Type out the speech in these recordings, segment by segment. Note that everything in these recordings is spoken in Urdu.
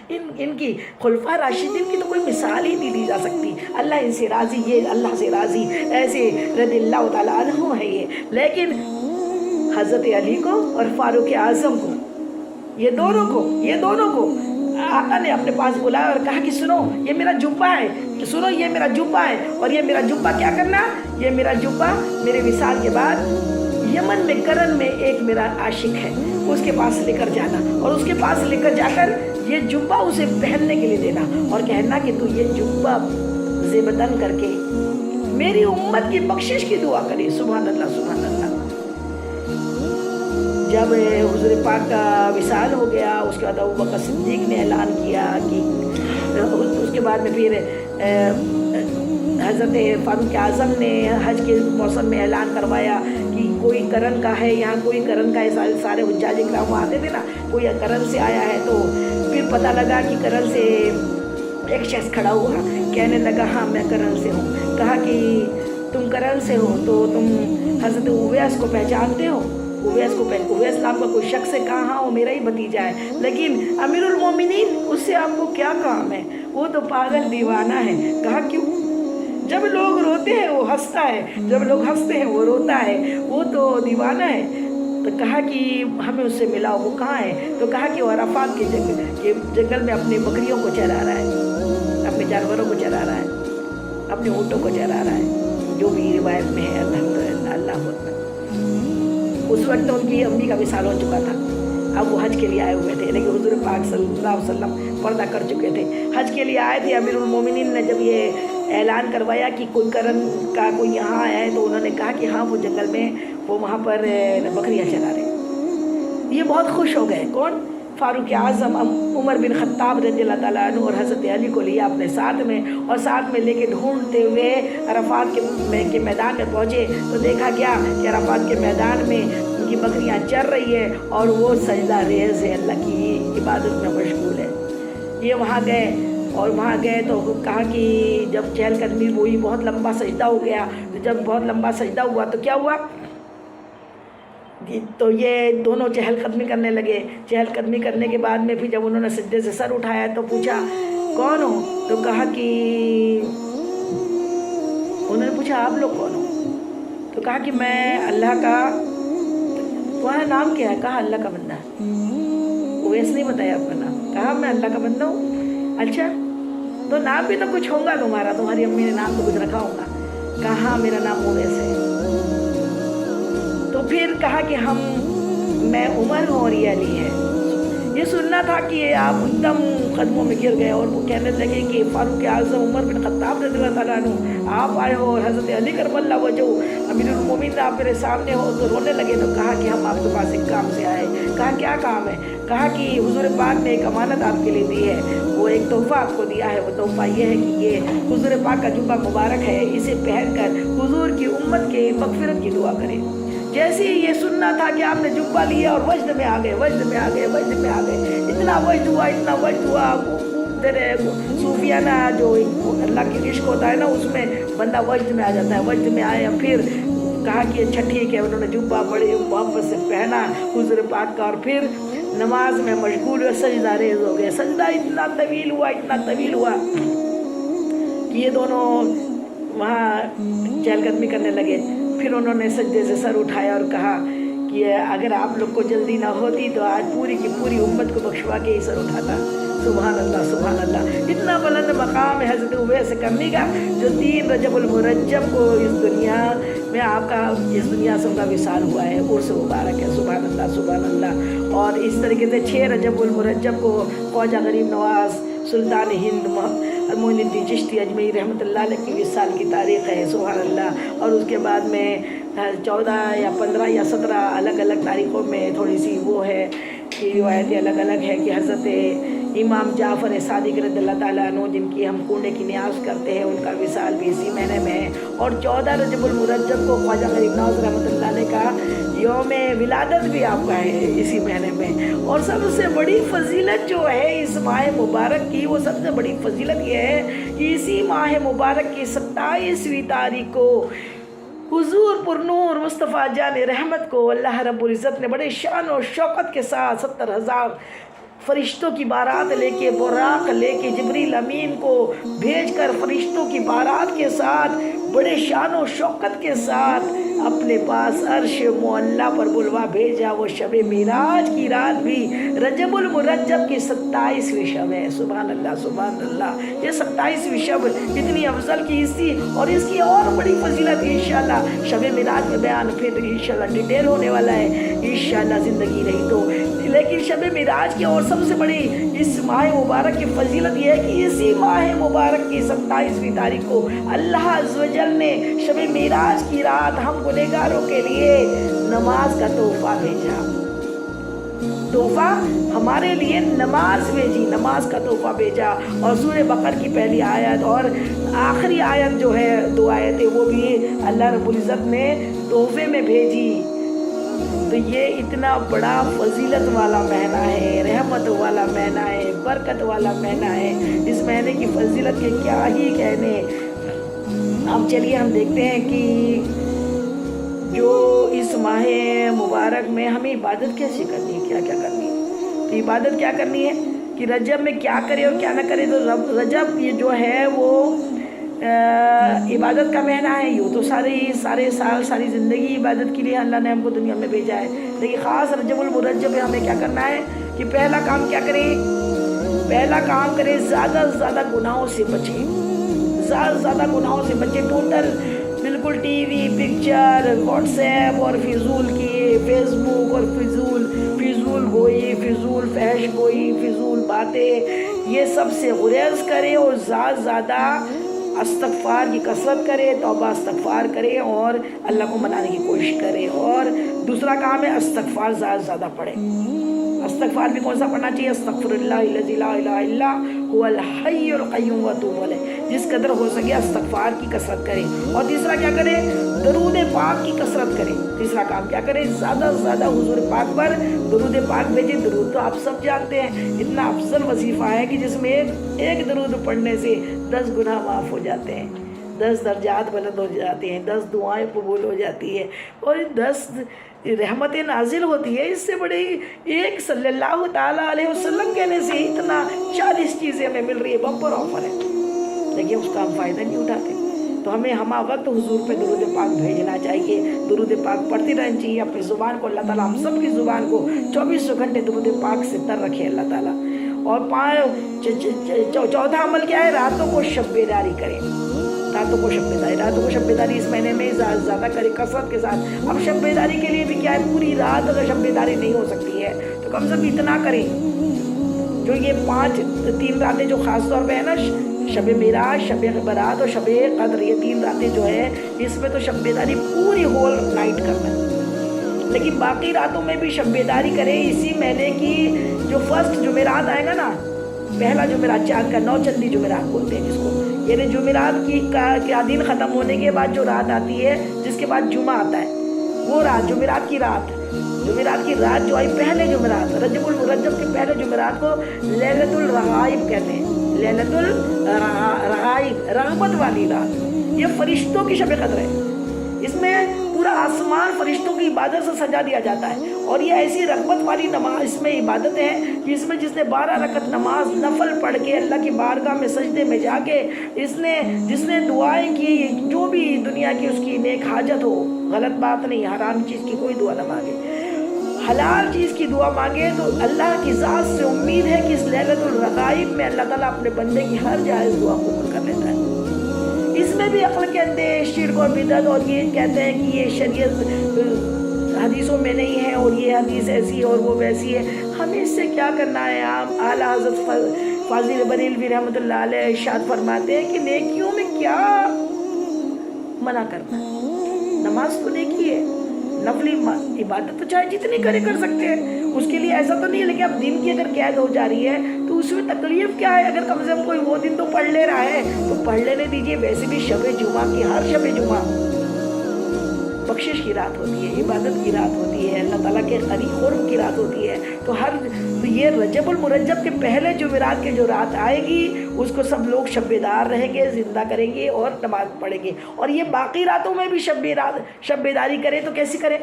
ان کی خلفاء راشدین کی تو کوئی مثال ہی نہیں دی جا سکتی. اللہ ان سے راضی، یہ اللہ سے راضی، ایسے رضی اللہ تعالیٰ عنہ ہے یہ. لیکن حضرت علی کو اور فاروق اعظم کو، یہ دونوں کو آقا نے اپنے پاس بلایا اور کہا کہ سنو یہ میرا جبہ ہے، سنو یہ میرا جبہ ہے، اور یہ میرا جبہ کیا کرنا، یہ میرا جبہ میرے وصال کے بعد یمن میں کرن میں ایک میرا عاشق ہے، اس کے پاس لے کر جانا، اور اس کے پاس لے کر جا کر یہ جبہ اسے پہننے کے لیے دینا، اور کہنا کہ تو یہ جبہ زیبدن کر کے میری امت کی بخشش کی دعا کرے. سبحان اللہ سبحان اللہ. جب حضور پاک کا وصال ہو گیا، اس کے بعد ابوبکر صدیق نے اعلان کیا کہ اس کے بعد میں پھر حضرت فاروق اعظم نے حج کے موسم میں اعلان کروایا کہ کوئی کرن کا ہے یہاں، کوئی کرن کا ہے. سارے حجاج کرام وہاں آتے تھے نا، کوئی کرن سے آیا ہے. تو پھر پتہ لگا کہ کرن سے ایک شخص کھڑا ہوا، کہنے لگا ہاں میں کرن سے ہوں. کہا کہ تم کرن سے ہو تو تم حضرت اویس کو پہچانتے ہو؟ اویس نام کا کوئی شخص ہے؟ کہا ہاں وہ میرا ہی بھتیجا ہے، لیکن امیر المومنین اس سے آپ کو کیا کام ہے، وہ تو پاگل دیوانہ ہے. کہا کیوں؟ جب لوگ روتے ہیں وہ ہنستا ہے، جب لوگ ہنستے ہیں وہ روتا ہے، وہ تو دیوانہ ہے. تو کہا کہ ہمیں اس سے ملاؤ. وہ کہاں ہے؟ تو کہا کہ وہ عرفات کے جنگل میں اپنی بکریوں کو چرا رہا ہے، اپنے جانوروں کو چرا رہا ہے، اپنے اونٹوں کو چرا رہا ہے، جو بھی روایت میں ہے. الحمدللہ اللہ اکبر. اس وقت ان کی امی کا وصال ہو چکا تھا. اب وہ حج کے لیے آئے ہوئے تھے، لیکن حضور پاک صلی اللہ علیہ وسلم پردہ کر چکے تھے. حج کے لیے آئے تھے. امیر المومنین نے جب یہ اعلان کروایا کہ کوئی کرن کا کوئی یہاں آیا ہے، تو انہوں نے کہا کہ ہاں وہ جنگل میں وہ وہاں پر بکریاں چلا رہے. یہ بہت خوش ہو گئے. کون؟ فاروق اعظم. عمر بن خطاب رضی اللہ تعالیٰ عنہ اور حضرت علی کو لیا اپنے ساتھ میں، اور ساتھ میں لے کے ڈھونڈتے ہوئے عرفات کے میدان میں پہنچے. تو دیکھا گیا کہ عرفات کے میدان میں ان کی بکریاں چر رہی ہے، اور وہ سجدہ ریز ہے، اللہ کی عبادت میں مشغول ہے. یہ وہاں گئے تو کہا کہ جب چہل قدمی ہوئی، بہت لمبا سجدہ ہو گیا. تو جب بہت لمبا سجدہ ہوا تو کیا ہوا، تو یہ دونوں چہل قدمی کرنے لگے. چہل قدمی کرنے کے بعد میں پھر جب انہوں نے سجدے سے سر اٹھایا تو پوچھا کون ہو؟ تو کہا کہ انہوں نے پوچھا آپ لوگ کون ہو؟ تو کہا کہ میں اللہ کا. تمہارا نام کیا ہے؟ کہا اللہ کا بندہ. اویس نہیں بتایا آپ کا نام. کہا میں اللہ کا بندہ ہوں. اچھا تو نام بھی تو کچھ ہوگا تمہارا، تمہاری امی نے نام تو کچھ رکھا ہوگا. کہا ہاں میرا نام اویس ہے. تو پھر کہا کہ میں عمر ہوں اور یہ علی ہے. یہ سننا تھا کہ آپ ایک دم قدموں میں گر گئے، اور وہ کہنے لگے کہ فاروق اعظم عمر بن خطاب رضی اللہ تعالیٰ عنہ آپ آئے ہو، اور حضرت علی کرم اللہ وجہہ امیر المومنین آپ میرے سامنے ہو. تو رونے لگے. تو کہا کہ ہم آپ کے پاس ایک کام سے آئے. کہا کیا کام ہے؟ کہا کہ حضور پاک نے ایک امانت آپ کے لیے دی ہے، وہ ایک تحفہ آپ کو دیا ہے. وہ تحفہ یہ ہے کہ یہ حضور پاک کا جبہ مبارک ہے، اسے پہن کر حضور کی امت کے مغفرت کی دعا کریں. جیسے یہ سننا تھا کہ آپ نے جبہ لیا اور وجد میں آ گئے. اتنا وجد ہوا. صوفیانہ جو اللہ کی عشق ہوتا ہے نا، اس میں بندہ وجد میں آ جاتا ہے. وجد میں آیا. پھر کہا کہ اچھا ٹھیک ہے. انہوں نے جبہ بڑے محبت سے پہنا حضور پاک کا، اور پھر نماز میں مشغول ہوئے. سجدہ ریز ہو گئے. سجدہ اتنا طویل ہوا کہ یہ دونوں وہاں چہل قدمی کرنے لگے. پھر انہوں نے سجدے سے سر اٹھایا اور کہا کہ اگر آپ لوگ کو جلدی نہ ہوتی تو آج پوری کی پوری امت کو بخشوا کے ہی سر اٹھاتا. سبحان اللہ سبحان اللہ. اتنا بلند مقام ہے حضرت اویس کرنی کا، جو 3 رجب المرجب کو اس دنیا میں آپ کا اس دنیا سے ان کا وصال ہوا ہے. عرس مبارک ہے. سبحان اللہ سبحان اللہ. اور اس طریقے سے 6 رجب المرجب کو خواجہ غریب نواز سلطان ہند معین الدین چشتی اجمیری رحمۃ اللہ علیہ کی وصال کی تاریخ ہے. سبحان اللہ. اور اس کے بعد میں 14 یا 15 یا 17 الگ الگ تاریخوں میں تھوڑی سی وہ ہے کہ روایتیں الگ الگ ہے کہ حضرت امام جعفر صادق رضی اللہ تعالیٰ عنہ جن کی ہم کنڈے کی نیاز کرتے ہیں، ان کا وصال بھی اسی مہینے میں ہے. اور 14 رجب المرجب کو خواجہ غریب نواز رحمۃ اللہ علیہ کا یوم ولادت بھی آپ کا ہے اسی مہینے میں. اور سب سے بڑی فضیلت جو ہے اس ماہ مبارک کی، وہ سب سے بڑی فضیلت یہ ہے کہ اسی ماہ مبارک کی 27ویں تاریخ کو حضور پرنور مصطفیٰ جان رحمت کو اللہ رب العزت نے بڑے شان و شوکت کے ساتھ 70,000 فرشتوں کی بارات لے کے، براق لے کے جبریل امین کو بھیج کر فرشتوں کی بارات کے ساتھ بڑے شان و شوکت کے ساتھ اپنے پاس عرش معلیٰ پر بلوا بھیجا۔ وہ شب معراج کی رات بھی رجب المرجب کی 27ویں شب ہے۔ سبحان اللہ سبحان اللہ۔ یہ 27ویں شب اتنی افضل کی اور اس کی اور بڑی فضیلت انشاءاللہ شب معراج میں بیان پھر انشاءاللہ ڈیٹیل ہونے والا ہے انشاءاللہ زندگی رہی تو۔ لیکن شب معراج کی اور سب سے بڑی اس ماہ مبارک کی فضیلت یہ ہے کہ اسی ماہ مبارک کی 27ویں تاریخ کو اللہ عز و جل نے شب معراج کی رات ہم گنہگاروں کے لیے نماز کا تحفہ بھیجا۔ تحفہ ہمارے لیے نماز بھیجی، نماز کا تحفہ بھیجا۔ اور سورہ بقرہ کی پہلی آیت اور آخری آیت جو ہے 2 آیتیں وہ بھی اللہ رب العزت نے تحفے میں بھیجی۔ تو یہ اتنا بڑا فضیلت والا مہینہ ہے، رحمت والا مہینہ ہے، برکت والا مہینہ ہے۔ اس مہینے کی فضیلت کے کیا ہی کہنے۔ اب چلیے ہم دیکھتے ہیں کہ جو اس ماہ مبارک میں ہمیں عبادت کیسے کرنی ہے، کیا کیا کرنی ہے۔ تو عبادت کیا کرنی ہے کہ رجب میں کیا کرے اور کیا نہ کرے۔ تو رجب یہ جو ہے وہ عبادت کا مہینہ ہے۔ یوں تو سارے سال ساری زندگی عبادت کے لیے اللہ نے ہم کو دنیا میں بھیجا ہے، لیکن خاص رجب المرجب میں ہمیں کیا کرنا ہے کہ پہلا کام کیا کریں، پہلا کام کریں زیادہ سے زیادہ گناہوں سے بچیں، زیادہ سے زیادہ گناہوں سے بچیں۔ ٹوٹل بالکل T V, picture, what's app اور فضول کی فیس بک اور فضول گوئی، فضول فحش گوئی، فضول باتیں، یہ سب سے گریز کریں اور زیادہ سے زیادہ استغفار کی کثرت کرے، توبہ استغفار کرے اور اللہ کو منانے کی کوشش کرے۔ اور دوسرا کام ہے استغفار زیادہ سے زیادہ پڑھے۔ استغفار بھی کون سا پڑھنا چاہیے؟ استغفر اللہ الذی لا الہ الا هو الحی القیوم واتوب الیہ۔ جس قدر ہو سکے استغفار کی کثرت کرے۔ اور تیسرا کیا کرے؟ درود پاک کی کثرت کرے۔ تیسرا کام کیا کرے؟ زیادہ سے زیادہ حضور پاک پر درود پاک بھیجے۔ درود تو آپ سب جانتے ہیں، اتنا افضل وظیفہ ہے کہ جس میں ایک درود پڑھنے سے 10 گناہ معاف ہو جاتے ہیں، 10 درجات بلند ہو جاتے ہیں، 10 دعائیں قبول ہو جاتی ہے اور 10 رحمتیں نازل ہوتی ہے۔ اس سے بڑے ایک صلی اللہ تعالیٰ علیہ وسلم کہنے سے اتنا 40 چیزیں ہمیں مل رہی ہے، بمپر آفر ہے، لیکن اس کا ہم فائدہ نہیں اٹھاتے۔ تو ہمیں ہمہ وقت حضور پہ درود پاک بھیجنا چاہیے، درود پاک پڑھتی رہنا چاہیے۔ اپنی زبان کو اللہ تعالیٰ ہم سب کی زبان کو 24 گھنٹے درود پاک سے تر رکھے اللہ تعالیٰ۔ اور چوتھا عمل کیا ہے؟ راتوں کو شب بیداری کریں۔ راتوں کو شب بیداری اس مہینے میں زیادہ کرے کثرت کے ساتھ۔ اب شب بیداری کے لیے بھی کیا ہے، پوری رات اگر شب بیداری نہیں ہو سکتی ہے تو کم سے کم اتنا کریں، جو یہ 3 راتیں جو خاص طور پہ ہے نا، شب معراج، شب برات اور شب قدر، یہ 3 راتیں جو ہے اس میں تو شب بیداری پوری ہول نائٹ کرنا ہے۔ لیکن باقی راتوں میں بھی شب بیداری کریں۔ اسی مہینے کی جو فرسٹ جمعرات آئے گا نا، پہلا جمعرات چاند کا 9 چندی جمعرات بولتے ہیں جس کو، یعنی جمعرات کا دن ختم ہونے کے بعد جو رات آتی ہے جس کے بعد جمعہ آتا ہے، وہ رات جمعرات کی رات جو آئی پہلے جمعرات، رجب المرجب کے پہلے جمعرات کو لیلۃ الرغائب کہتے ہیں۔ لیلۃ الرغائب، رغبت والی رات، یہ فرشتوں کی شب قدر ہے۔ اس میں پورا آسمان فرشتوں کی عبادت سے سجا دیا جاتا ہے، اور یہ ایسی رغبت والی نماز، اس میں عبادت ہے کہ اس میں جس نے 12 رکعت نماز نفل پڑھ کے اللہ کی بارگاہ میں سجدے میں جا کے جس نے دعائیں کی، جو بھی دنیا کی اس کی نیک حاجت ہو، غلط بات نہیں، حرام چیز کی کوئی دعا نہ مانگے، حلال چیز کی دعا مانگے، تو اللہ کی ذات سے امید ہے کہ اس لیلۃ الرغائب میں اللہ تعالیٰ اپنے بندے کی ہر جائز دعا قبول کر لیتا ہے۔ اس میں بھی عقل کے اندے شرک اور بدعت، اور یہ کہتے ہیں کہ یہ شریعت حدیثوں میں نہیں ہے اور یہ حدیث ایسی اور وہ ویسی ہے۔ ہمیں اس سے کیا کرنا ہے؟ اعلیٰ حضرت فاضل بریلوی رحمۃ اللہ علیہ ارشاد فرماتے ہیں کہ نیکیوں میں کیا منع کرنا ہے؟ نماز تو نیکی ہے، نفلی عبادت تو چاہے جتنی کر سکتے ہیں، اس کے لیے ایسا تو نہیں ہے، لیکن اب دن کی اگر قید ہو جا رہی ہے تو اس میں تکلیف کیا ہے؟ اگر کم سے کم کوئی وہ دن تو پڑھ لے رہا ہے تو پڑھ لینے دیجیے۔ ویسے بھی شب جمعہ کی، ہر شب جمعہ بخشش کی رات ہوتی ہے، عبادت کی رات ہوتی ہے، اللہ تعالیٰ کے قرب کی رات ہوتی ہے۔ تو یہ رجب المرجب کے پہلے جمعرات کے جو رات آئے گی اس کو سب لوگ شب بیدار رہیں گے، زندہ کریں گے اور نماز پڑھیں گے۔ اور یہ باقی راتوں میں بھی شب بیداری کریں تو کیسی کریں؟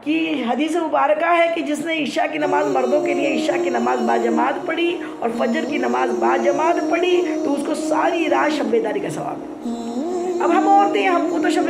کہ حدیث مبارکہ ہے کہ جس نے عشاء کی نماز مردوں کے لیے عشاء کی نماز باجماعت پڑھی اور فجر کی نماز باجماعت پڑھی تو اس کو ساری رات شب بیداری کا ثواب ہے۔ اب ہم عورتیں ہم کو تو شب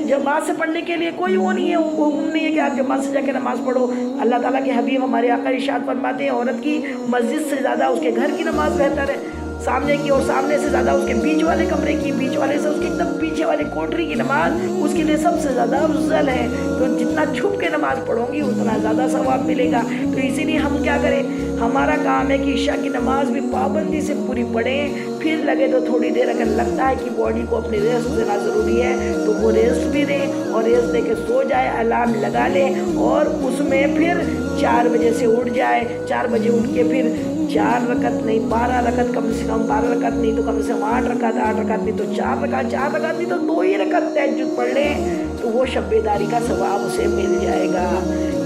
جماعت سے پڑھنے کے لیے کوئی وہ نہیں ہے، حکم نہیں ہے کہ آپ جماعت سے جا کے نماز پڑھو۔ اللہ تعالیٰ کے حبیب ہمارے آقا ارشاد فرماتے ہیں عورت کی مسجد سے زیادہ اس کے گھر کی نماز بہتر ہے، سامنے کی اور سامنے سے زیادہ اس کے بیچ والے کمرے کی، بیچ والے سے اس کے ایک دم پیچھے والے کوٹری کی نماز اس کے لیے سب سے زیادہ افضل ہے۔ تو جتنا چھپ کے نماز پڑھوں گی اتنا زیادہ ثواب ملے گا۔ تو اسی لیے ہم کیا کریں، ہمارا کام ہے کہ عشاء کی نماز بھی پابندی سے پوری پڑھیں، پھر لگے تو تھوڑی دیر اگر لگتا ہے کہ باڈی کو اپنی ریسٹ دینا ضروری ہے تو وہ ریسٹ بھی دیں اور ریسٹ دے کے سو جائے، الارم لگا لیں اور اس میں پھر 4 بجے سے اٹھ جائے، 4 بجے اٹھ کے پھر 4 رکعت نہیں 12 رکعت، کم سے کم 12 رکعت نہیں تو کم سے کم 8 رکعت، 8 رکعت نہیں تو 4 رکعت، 4 رکعت نہیں تو 2 ہی رکعت تہجد پڑھ لیں تو وہ شب بیداری کا ثواب اسے مل جائے گا۔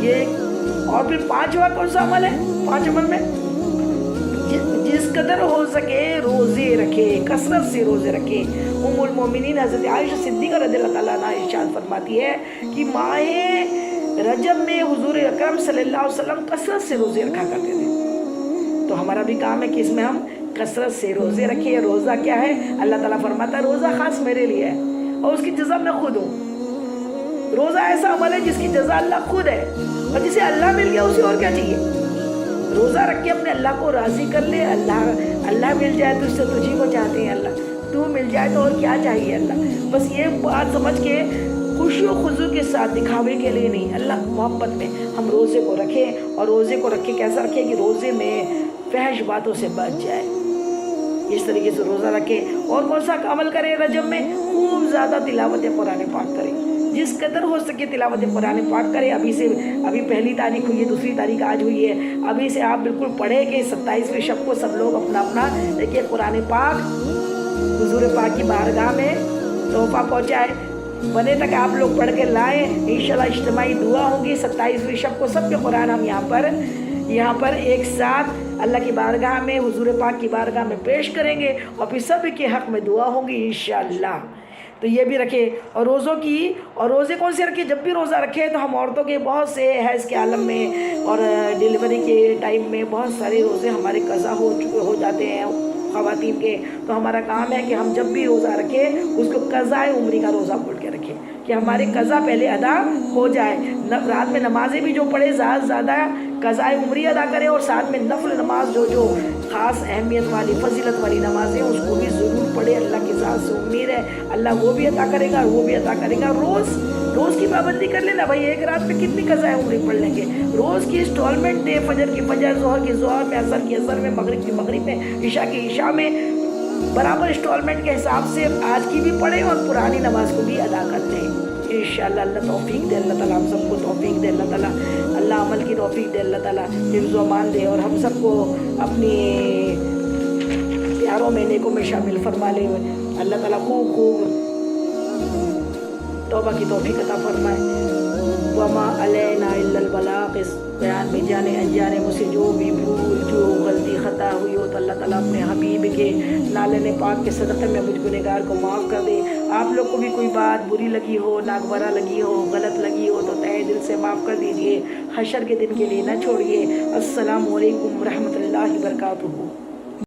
یہ اور پھر 5واں کون سا عمل ہے؟ 5 عمل میں جس قدر ہو سکے روزے رکھے، کثرت سے روزے رکھے۔ ام المومنین حضرت عائشہ صدیقہ رضی اللہ تعالیٰ عنہا ارشاد فرماتی ہے کہ ماہ رجب میں حضور اکرم صلی اللہ علیہ وسلم کثرت سے روزے رکھا کرتے تھے۔ تو ہمارا بھی کام ہے کہ اس میں ہم کثرت سے روزے رکھیں۔ روزہ کیا ہے؟ اللہ تعالیٰ فرماتا ہے روزہ خاص میرے لیے ہے اور اس کی جزا میں خود ہوں۔ روزہ ایسا عمل ہے جس کی جزا اللہ خود ہے اور جسے اللہ مل گیا اسے اور کیا چاہیے؟ روزہ رکھ کے اپنے اللہ کو راضی کر لے۔ اللہ مل جائے تو اس سے تجھی کو چاہتے ہیں اللہ، تو مل جائے تو اور کیا چاہیے اللہ؟ بس یہ بات سمجھ کے خوشی و خضوع کے ساتھ، دکھاوے کے لیے نہیں، اللہ محبت میں ہم روزے کو رکھیں اور روزے کو رکھ کے کیسا رکھیں کہ روزے میں فحش باتوں سے بچ جائے، اس طریقے سے روزہ رکھیں۔ اور کون سا عمل کریں رجب میں؟ خوب زیادہ تلاوت قرآن پاک کریں، جس قدر ہو سکے تلاوت قرآن پاک کریں۔ ابھی 1 تاریخ ہوئی ہے، 2 تاریخ آج ہوئی ہے، ابھی سے آپ بالکل پڑھیں کہ 27ویں شب کو سب لوگ اپنا اپنا دیکھیے قرآن پاک حضور پاک کی بارگاہ میں تحفہ پہنچائے، بنے تک آپ لوگ پڑھ کے لائیں۔ انشاءاللہ اجتماعی دعا ہوگی 27ویں شب کو سب کے قرآن ہم یہاں پر ایک ساتھ اللہ کی بارگاہ میں، حضور پاک کی بارگاہ میں پیش کریں گے اور پھر سب کے حق میں دعا ہوگی انشاءاللہ۔ تو یہ بھی رکھے۔ اور روزے کون سے رکھے؟ جب بھی روزہ رکھے تو ہم عورتوں کے بہت سے حیض کے عالم میں اور ڈیلیوری کے ٹائم میں بہت سارے روزے ہمارے قضا ہو جاتے ہیں خواتین کے۔ تو ہمارا کام ہے کہ ہم جب بھی روزہ رکھیں اس کو قضاء عمری کا روزہ بول کے رکھیں کہ ہمارے قضا پہلے ادا ہو جائے۔ رات میں نمازیں بھی جو پڑھے زیادہ سے زیادہ قضاء عمری ادا کریں اور ساتھ میں نفل نماز جو خاص اہمیت والی فضیلت والی نمازیں اس کو بھی ضرور پڑھے۔ اللہ کی ذات سے امید ہے اللہ وہ بھی عطا کرے گا، وہ بھی عطا کرے گا۔ روز کی پابندی کر لینا بھائی، ایک رات میں کتنی قضاء عمری پڑھ لیں گے؟ روز کی انسٹالمنٹ دے، فجر کی فجر، ظہر کی ظہر میں، عصر کی عصر میں، مغرب کی مغرب میں، عشاء کی عشاء میں، برابر انسٹالمنٹ کے حساب سے آج کی بھی پڑھیں اور پرانی نماز کو بھی ادا کر لیں انشاءاللہ۔ اللہ توفیق دے، اللہ تعالیٰ ہم سب کو توفیق دے، اللہ تعالیٰ اللہ عمل کی توفیق دے، اللہ تعالیٰ حفظ و امان دے اور ہم سب کو اپنی پیاروں میں نیکوں میں شامل فرما لے۔ اللہ تعالیٰ خوب توبہ کی توفیق عطا فرمائے۔ وما علینا الا البلاغ، اس بیان میں جانے انجانے مجھ سے جو بھی بھول جو غلطی خطا ہوئی ہو تو اللہ تعالیٰ اپنے حبیب کے نالے پاک کے صدقے میں مجھ گنہگار کو معاف کر دے۔ آپ لوگ کو بھی کوئی بات بری لگی ہو، ناگوارہ لگی ہو، غلط لگی ہو تو تہہ دل سے معاف کر دیجئے، حشر کے دن کے لیے نہ چھوڑیے۔ السلام علیکم ورحمۃ اللہ وبرکاتہ۔